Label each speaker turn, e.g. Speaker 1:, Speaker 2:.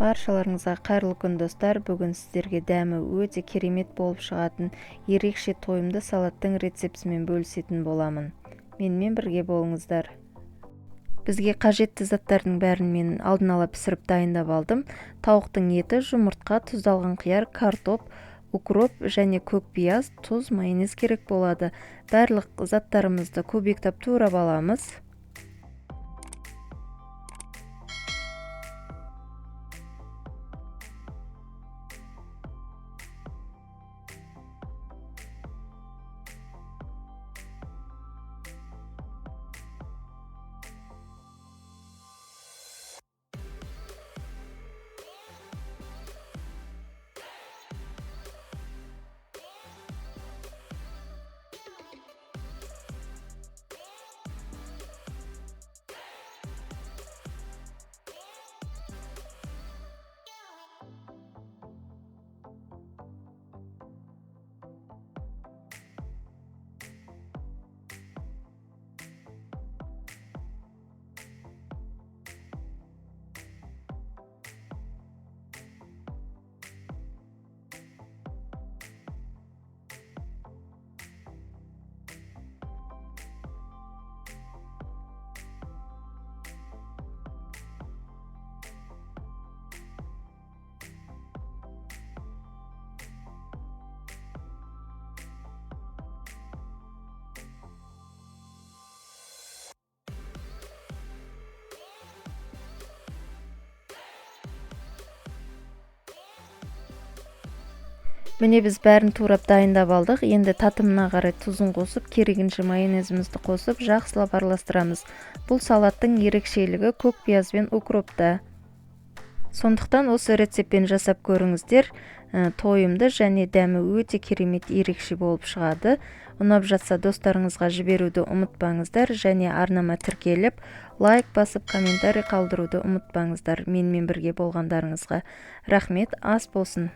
Speaker 1: Баршаларыңызға қайырлы күн достар. Бүгін сіздерге дәмі өте керемет болып шығатын ерекше тойымды салаттың рецептімен бөлісетін боламын. Менімен бірге болыңыздар. Бізге қажетті заттардың бәрін мен алдын ала пісіріп дайындап алдым. Тауықтың еті, жұмыртқа, тұздалған қияр, картоп, укроп және көк пияз, тұз, майонез керек болады. Барлық заттарымызды кубиктап турап аламыз. Міне біз бәрін турап дайындап алдық. Енді татымына қарай тұзын қосып, керегінше майонезімізді қосып, жақсылап араластырамыз. Бұл салаттың ерекшелігі көк пияз бен укропта. Сондықтан осы рецептпен жасап көріңіздер. Тойымды және дәмі өте керемет ерекше болып шығады. Ұнап жатса достарыңызға жіберуді ұмытпаңыздар және арнама тіркеліп, лайк басып, комментарий қалдыруды ұмытпаңыздар. Менімен бірге болғандарыңызға рахмет, ас болсын.